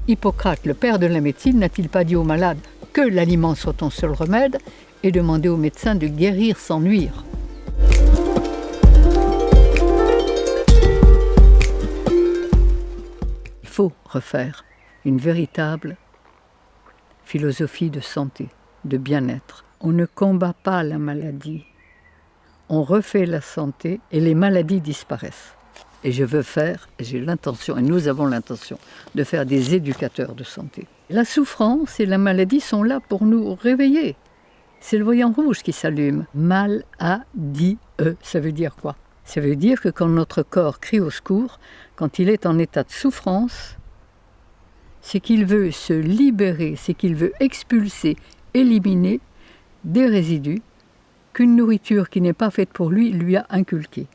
Hippocrate, le père de la médecine, n'a-t-il pas dit aux malades que l'aliment soit ton seul remède et demandé aux médecins de guérir sans nuire? Il faut refaire une véritable philosophie de santé, de bien-être. On ne combat pas la maladie, on refait la santé et les maladies disparaissent. Et je veux faire, et j'ai l'intention, et nous avons l'intention, de faire des éducateurs de santé. La souffrance et la maladie sont là pour nous réveiller. C'est le voyant rouge qui s'allume. Maladie, ça veut dire quoi? Ça veut dire que quand notre corps crie au secours, quand il est en état de souffrance, c'est qu'il veut se libérer, c'est qu'il veut expulser, éliminer des résidus qu'une nourriture qui n'est pas faite pour lui lui a inculqués.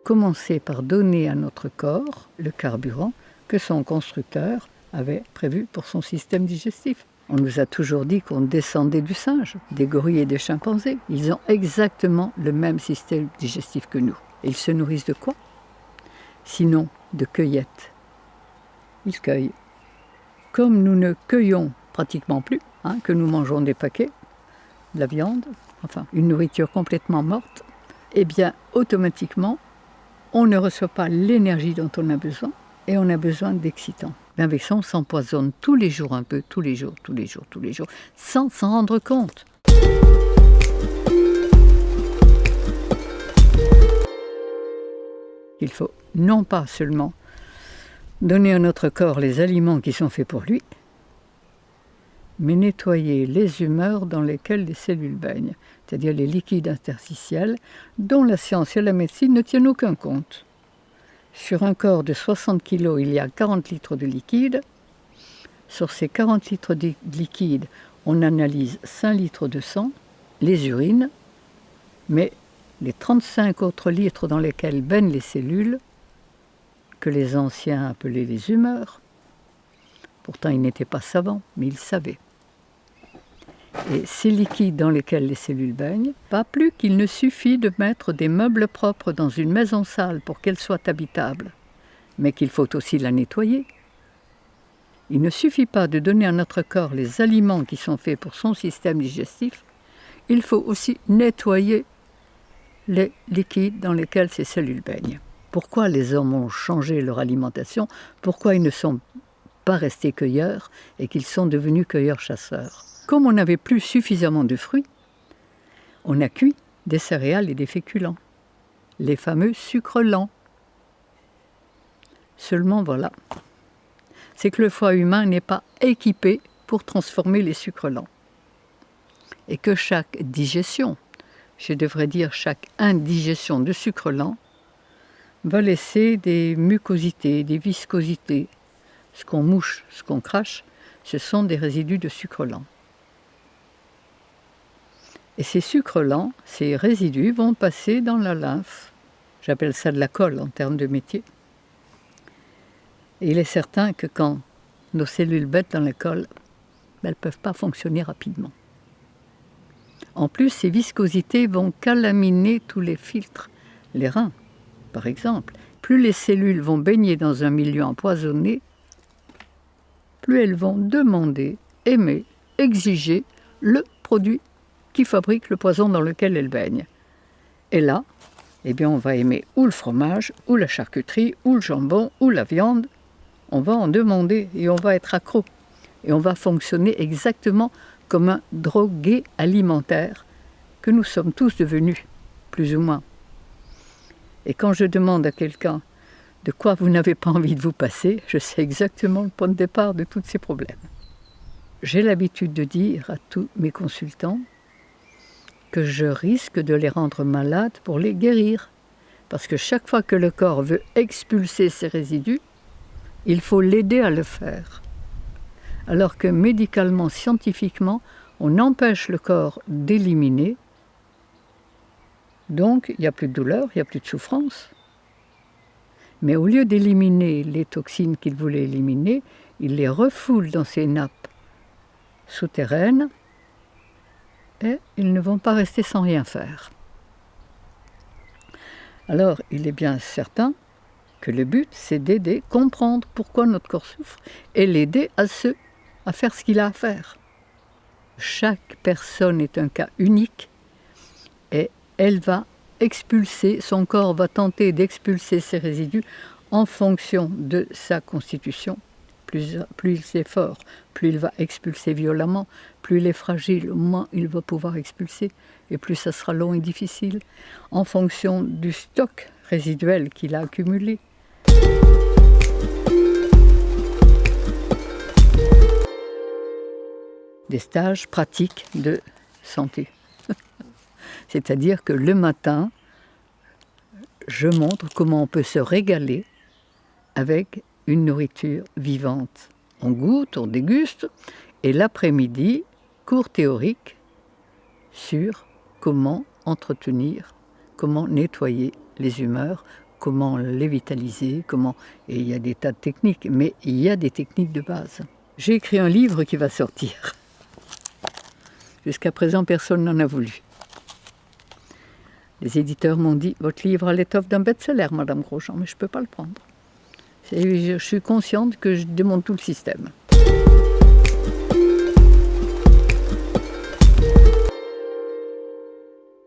Commencer par donner à notre corps le carburant que son constructeur avait prévu pour son système digestif. On nous a toujours dit qu'on descendait du singe, des gorilles et des chimpanzés. Ils ont exactement le même système digestif que nous. Et ils se nourrissent de quoi? Sinon de cueillettes. Ils cueillent. Comme nous ne cueillons pratiquement plus, que nous mangeons des paquets, de la viande, enfin une nourriture complètement morte, eh bien automatiquement, on ne reçoit pas l'énergie dont on a besoin et on a besoin d'excitants. Mais avec ça, on s'empoisonne tous les jours un peu, tous les jours, sans s'en rendre compte. Il faut non pas seulement donner à notre corps les aliments qui sont faits pour lui, mais nettoyer les humeurs dans lesquelles les cellules baignent, c'est-à-dire les liquides interstitiels dont la science et la médecine ne tiennent aucun compte. Sur un corps de 60 kg, il y a 40 litres de liquide. Sur ces 40 litres de liquide, on analyse 5 litres de sang, les urines, mais les 35 autres litres dans lesquels baignent les cellules, que les anciens appelaient les humeurs, pourtant ils n'étaient pas savants, mais ils savaient. Et ces liquides dans lesquels les cellules baignent, pas plus qu'il ne suffit de mettre des meubles propres dans une maison sale pour qu'elle soit habitable, mais qu'il faut aussi la nettoyer. Il ne suffit pas de donner à notre corps les aliments qui sont faits pour son système digestif, il faut aussi nettoyer les liquides dans lesquels ces cellules baignent. Pourquoi les hommes ont changé leur alimentation? Pourquoi ils ne sont pas restés cueilleurs et qu'ils sont devenus cueilleurs-chasseurs? Comme on n'avait plus suffisamment de fruits, on a cuit des céréales et des féculents, les fameux sucres lents. Seulement voilà, c'est que le foie humain n'est pas équipé pour transformer les sucres lents. Et que chaque digestion, je devrais dire chaque indigestion de sucre lent, va laisser des mucosités, des viscosités. Ce qu'on mouche, ce qu'on crache, ce sont des résidus de sucre lent. Et ces sucres lents, ces résidus vont passer dans la lymphe. J'appelle ça de la colle en termes de métier. Et il est certain que quand nos cellules bêtent dans la colle, elles ne peuvent pas fonctionner rapidement. En plus, ces viscosités vont calaminer tous les filtres, les reins, par exemple. Plus les cellules vont baigner dans un milieu empoisonné, plus elles vont demander, aimer, exiger le produit qui fabrique le poison dans lequel elles baignent. Et là, eh bien, on va aimer ou le fromage, ou la charcuterie, ou le jambon, ou la viande. On va en demander et on va être accro. Et on va fonctionner exactement comme un drogué alimentaire que nous sommes tous devenus, plus ou moins. Et quand je demande à quelqu'un de quoi vous n'avez pas envie de vous passer, je sais exactement le point de départ de tous ces problèmes. J'ai l'habitude de dire à tous mes consultants que je risque de les rendre malades pour les guérir. Parce que chaque fois que le corps veut expulser ses résidus, il faut l'aider à le faire. Alors que médicalement, scientifiquement, on empêche le corps d'éliminer. Donc, il n'y a plus de douleur, il n'y a plus de souffrance. Mais au lieu d'éliminer les toxines qu'il voulait éliminer, il les refoule dans ces nappes souterraines et ils ne vont pas rester sans rien faire. Alors il est bien certain que le but, c'est d'aider, comprendre pourquoi notre corps souffre et l'aider à faire ce qu'il a à faire. Chaque personne est un cas unique et elle va expulser, son corps va tenter d'expulser ses résidus en fonction de sa constitution. Plus il est fort, plus il va expulser violemment, plus il est fragile, moins il va pouvoir expulser, et plus ça sera long et difficile, en fonction du stock résiduel qu'il a accumulé. Des stages pratiques de santé. C'est-à-dire que le matin, je montre comment on peut se régaler avec une nourriture vivante. On goûte, on déguste, et l'après-midi, cours théorique sur comment entretenir, comment nettoyer les humeurs, comment les vitaliser, et il y a des tas de techniques, mais il y a des techniques de base. J'ai écrit un livre qui va sortir. Jusqu'à présent, personne n'en a voulu. Les éditeurs m'ont dit « Votre livre a l'étoffe d'un best-seller, Madame Grosjean, mais je ne peux pas le prendre. » Je suis consciente que je démonte tout le système.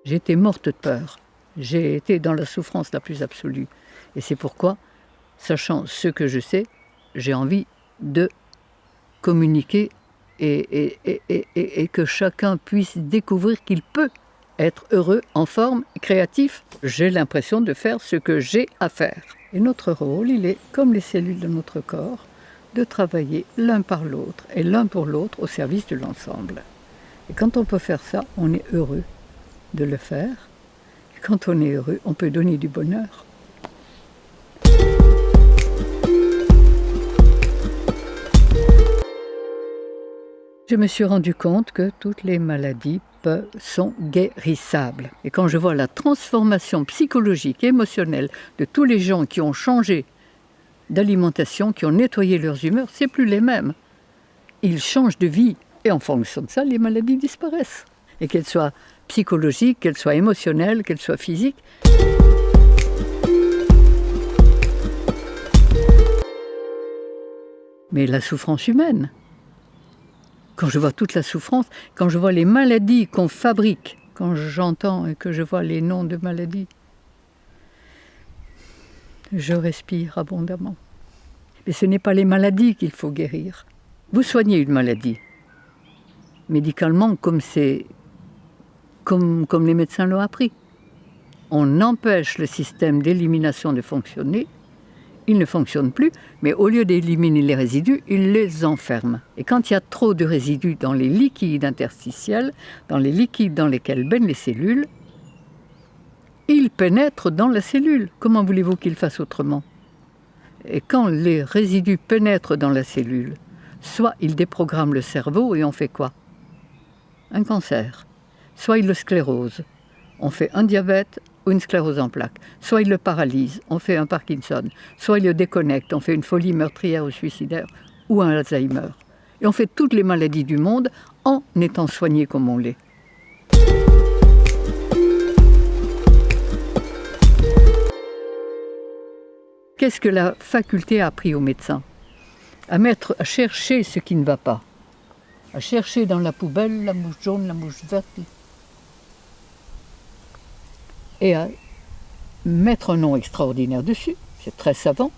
J'étais morte de peur. J'ai été dans la souffrance la plus absolue. Et c'est pourquoi, sachant ce que je sais, j'ai envie de communiquer et que chacun puisse découvrir qu'il peut être heureux, en forme, créatif. J'ai l'impression de faire ce que j'ai à faire. Et notre rôle, il est, comme les cellules de notre corps, de travailler l'un par l'autre et l'un pour l'autre au service de l'ensemble. Et quand on peut faire ça, on est heureux de le faire. Et quand on est heureux, on peut donner du bonheur. Je me suis rendu compte que toutes les maladies sont guérissables. Et quand je vois la transformation psychologique et émotionnelle de tous les gens qui ont changé d'alimentation, qui ont nettoyé leurs humeurs, c'est plus les mêmes. Ils changent de vie et en fonction de ça, les maladies disparaissent. Et qu'elles soient psychologiques, qu'elles soient émotionnelles, qu'elles soient physiques. Mais la souffrance humaine, quand je vois toute la souffrance, quand je vois les maladies qu'on fabrique, quand j'entends et que je vois les noms de maladies, je respire abondamment. Mais ce n'est pas les maladies qu'il faut guérir. Vous soignez une maladie, médicalement, comme les médecins l'ont appris. On empêche le système d'élimination de fonctionner. Il ne fonctionne plus, mais au lieu d'éliminer les résidus, il les enferme. Et quand il y a trop de résidus dans les liquides interstitiels, dans les liquides dans lesquels baignent les cellules, ils pénètrent dans la cellule. Comment voulez-vous qu'ils fassent autrement? Et quand les résidus pénètrent dans la cellule, soit ils déprogramment le cerveau et on fait quoi? Un cancer. Soit ils le sclérosent. On fait un diabète ou une sclérose en plaques. Soit il le paralyse, on fait un Parkinson. Soit il le déconnecte, on fait une folie meurtrière ou suicidaire ou un Alzheimer. Et on fait toutes les maladies du monde en étant soigné comme on l'est. Qu'est-ce que la faculté a appris aux médecins? À chercher ce qui ne va pas. À chercher dans la poubelle la mouche jaune, la mouche verte. Et à mettre un nom extraordinaire dessus, c'est très savant,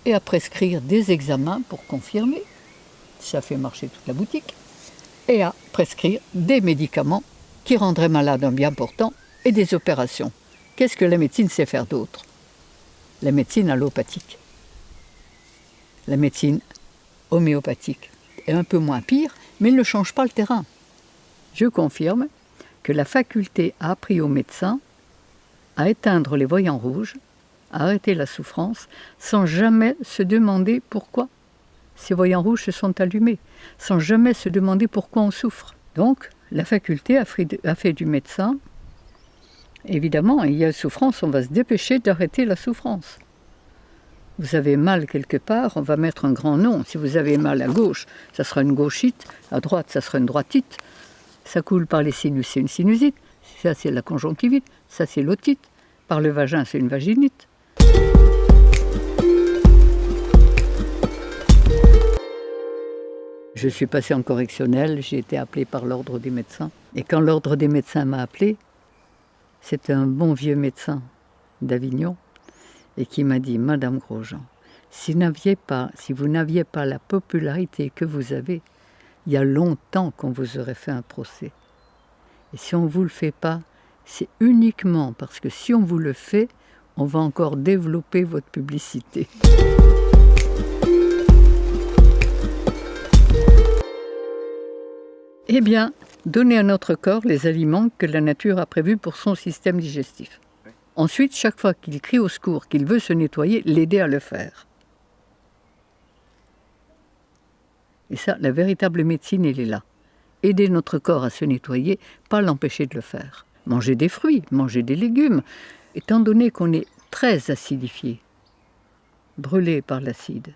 et à prescrire des examens pour confirmer, ça fait marcher toute la boutique, et à prescrire des médicaments qui rendraient malade un bien portant et des opérations. Qu'est-ce que la médecine sait faire d'autre? La médecine allopathique. La médecine homéopathique est un peu moins pire, mais elle ne change pas le terrain. Je confirme que la faculté a appris aux médecins à éteindre les voyants rouges, à arrêter la souffrance, sans jamais se demander pourquoi ces voyants rouges se sont allumés, sans jamais se demander pourquoi on souffre. Donc, la faculté a fait du médecin, évidemment, il y a souffrance, on va se dépêcher d'arrêter la souffrance. Vous avez mal quelque part, on va mettre un grand nom. Si vous avez mal à gauche, ça sera une gauchite, à droite, ça sera une droitite. Ça coule par les sinus, c'est une sinusite. Ça, c'est la conjonctivite, ça, c'est l'otite. Par le vagin, c'est une vaginite. Je suis passée en correctionnel, j'ai été appelée par l'ordre des médecins. Et quand l'ordre des médecins m'a appelée, c'était un bon vieux médecin d'Avignon et qui m'a dit « Madame Grosjean, si vous n'aviez pas la popularité que vous avez, il y a longtemps qu'on vous aurait fait un procès. Et si on ne vous le fait pas, c'est uniquement parce que si on vous le fait, on va encore développer votre publicité. » Eh bien, donner à notre corps les aliments que la nature a prévus pour son système digestif. Ensuite, chaque fois qu'il crie au secours, qu'il veut se nettoyer, l'aider à le faire. Et ça, la véritable médecine, elle est là. Aider notre corps à se nettoyer, pas l'empêcher de le faire. Manger des fruits, manger des légumes. Étant donné qu'on est très acidifié, brûlé par l'acide,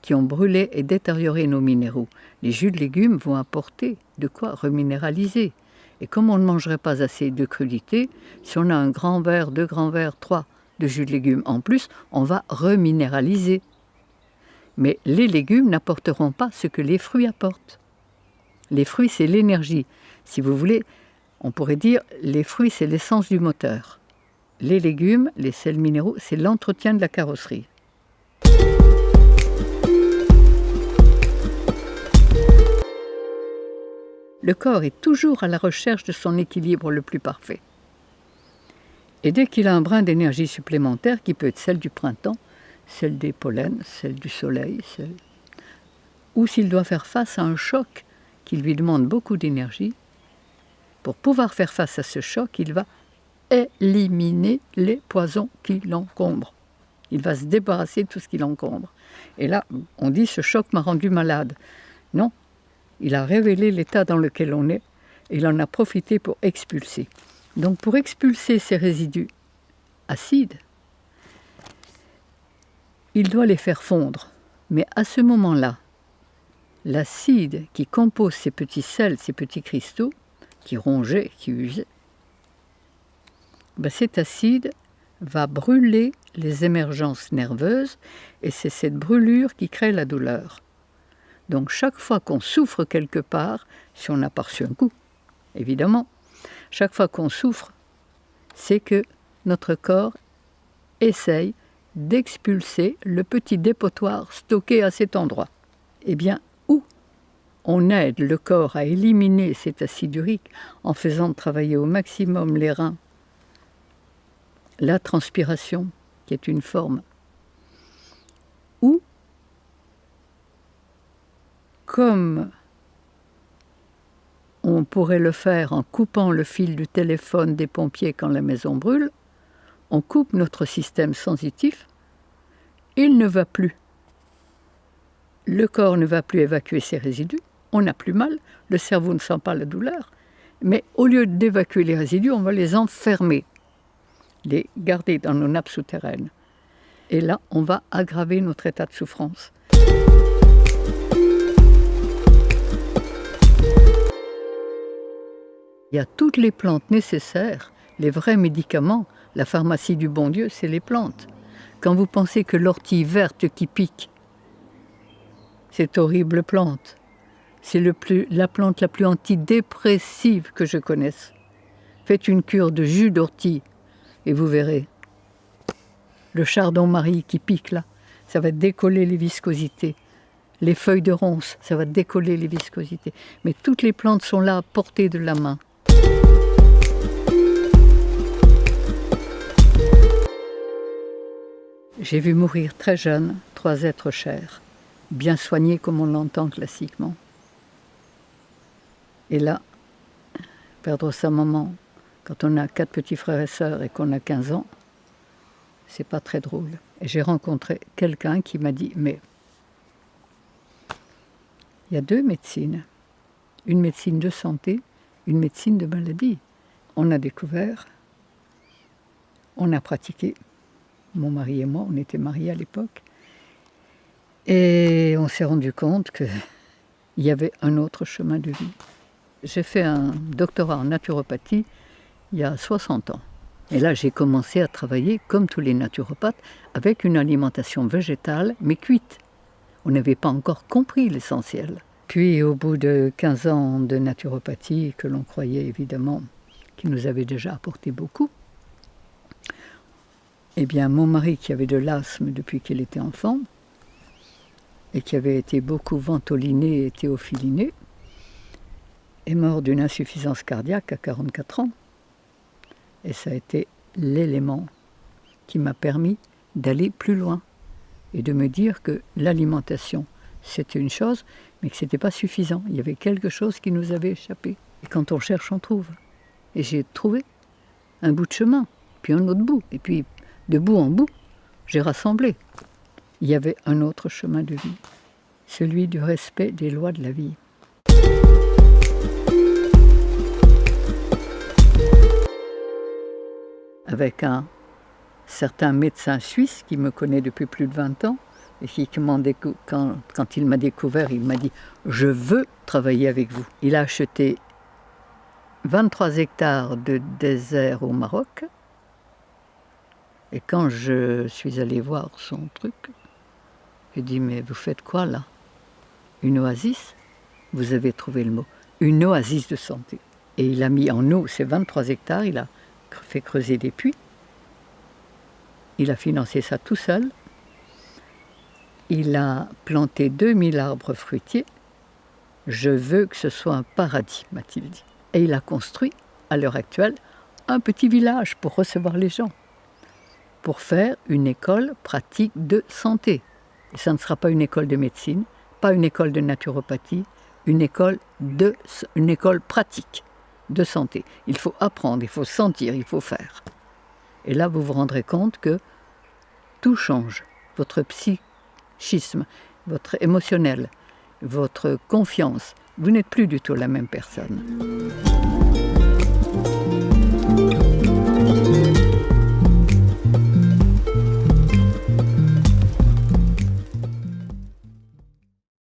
qui ont brûlé et détérioré nos minéraux, les jus de légumes vont apporter de quoi reminéraliser. Et comme on ne mangerait pas assez de crudités, si on a un grand verre, 2 grands verres, 3 de jus de légumes en plus, on va reminéraliser. Mais les légumes n'apporteront pas ce que les fruits apportent. Les fruits, c'est l'énergie. Si vous voulez, on pourrait dire les fruits, c'est l'essence du moteur. Les légumes, les sels minéraux, c'est l'entretien de la carrosserie. Le corps est toujours à la recherche de son équilibre le plus parfait. Et dès qu'il a un brin d'énergie supplémentaire, qui peut être celle du printemps, celle des pollens, celle du soleil, ou s'il doit faire face à un choc qui lui demande beaucoup d'énergie, pour pouvoir faire face à ce choc, il va éliminer les poisons qui l'encombrent. Il va se débarrasser de tout ce qui l'encombre. Et là, on dit « ce choc m'a rendu malade ». Non. Il a révélé l'état dans lequel on est et il en a profité pour expulser. Donc pour expulser ces résidus acides, il doit les faire fondre. Mais à ce moment-là, l'acide qui compose ces petits sels, ces petits cristaux, qui rongeaient, qui usaient, cet acide va brûler les émergences nerveuses et c'est cette brûlure qui crée la douleur. Donc chaque fois qu'on souffre quelque part, si on n'a pas reçu un coup, évidemment, chaque fois qu'on souffre, c'est que notre corps essaye d'expulser le petit dépotoir stocké à cet endroit. Eh bien, où on aide le corps à éliminer cet acide urique en faisant travailler au maximum les reins, la transpiration, qui est une forme, ou comme on pourrait le faire en coupant le fil du téléphone des pompiers quand la maison brûle, on coupe notre système sensitif, il ne va plus. Le corps ne va plus évacuer ses résidus, on n'a plus mal, le cerveau ne sent pas la douleur, mais au lieu d'évacuer les résidus, on va les enfermer, les garder dans nos nappes souterraines. Et là, on va aggraver notre état de souffrance. Il y a toutes les plantes nécessaires, les vrais médicaments. La pharmacie du bon Dieu, c'est les plantes. Quand vous pensez que l'ortie verte qui pique, cette horrible plante, c'est la plante la plus antidépressive que je connaisse. Faites une cure de jus d'ortie et vous verrez. Le chardon-marie qui pique là, ça va décoller les viscosités. Les feuilles de ronce, ça va décoller les viscosités. Mais toutes les plantes sont là à portée de la main. J'ai vu mourir très jeune 3 êtres chers, bien soignés comme on l'entend classiquement. Et là, perdre sa maman quand on a 4 petits frères et sœurs et qu'on a 15 ans, c'est pas très drôle. Et j'ai rencontré quelqu'un qui m'a dit « Mais il y a 2 médecines, une médecine de santé, une médecine de maladie. On a découvert, on a pratiqué. Mon mari et moi, on était mariés à l'époque. Et on s'est rendu compte qu'il y avait un autre chemin de vie. J'ai fait un doctorat en naturopathie il y a 60 ans. Et là, j'ai commencé à travailler, comme tous les naturopathes, avec une alimentation végétale, mais cuite. On n'avait pas encore compris l'essentiel. Puis, au bout de 15 ans de naturopathie, que l'on croyait évidemment qui nous avait déjà apporté beaucoup, eh bien, mon mari, qui avait de l'asthme depuis qu'il était enfant, et qui avait été beaucoup ventoliné et théophiliné, est mort d'une insuffisance cardiaque à 44 ans. Et ça a été l'élément qui m'a permis d'aller plus loin et de me dire que l'alimentation, c'était une chose, mais que ce n'était pas suffisant. Il y avait quelque chose qui nous avait échappé. Et quand on cherche, on trouve. Et j'ai trouvé un bout de chemin, puis un autre bout. Et puis, de bout en bout, j'ai rassemblé. Il y avait un autre chemin de vie, celui du respect des lois de la vie. Avec un certain médecin suisse qui me connaît depuis plus de 20 ans et qui, quand il m'a découvert, il m'a dit « Je veux travailler avec vous ». Il a acheté 23 hectares de désert au Maroc et quand je suis allé voir son truc, j'ai dit « Mais vous faites quoi là? Une oasis ?» Vous avez trouvé le mot. Une oasis de santé. Et il a mis en eau ces 23 hectares, il a fait creuser des puits. Il a financé ça tout seul. Il a planté 2000 arbres fruitiers. Je veux que ce soit un paradis, m'a-t-il dit. Et il a construit, à l'heure actuelle, un petit village pour recevoir les gens, pour faire une école pratique de santé. Et ça ne sera pas une école de médecine, pas une école de naturopathie, une école pratique de santé. Il faut apprendre, il faut sentir, il faut faire. Et là, vous vous rendrez compte que tout change. Votre psychisme, votre émotionnel, votre confiance. Vous n'êtes plus du tout la même personne.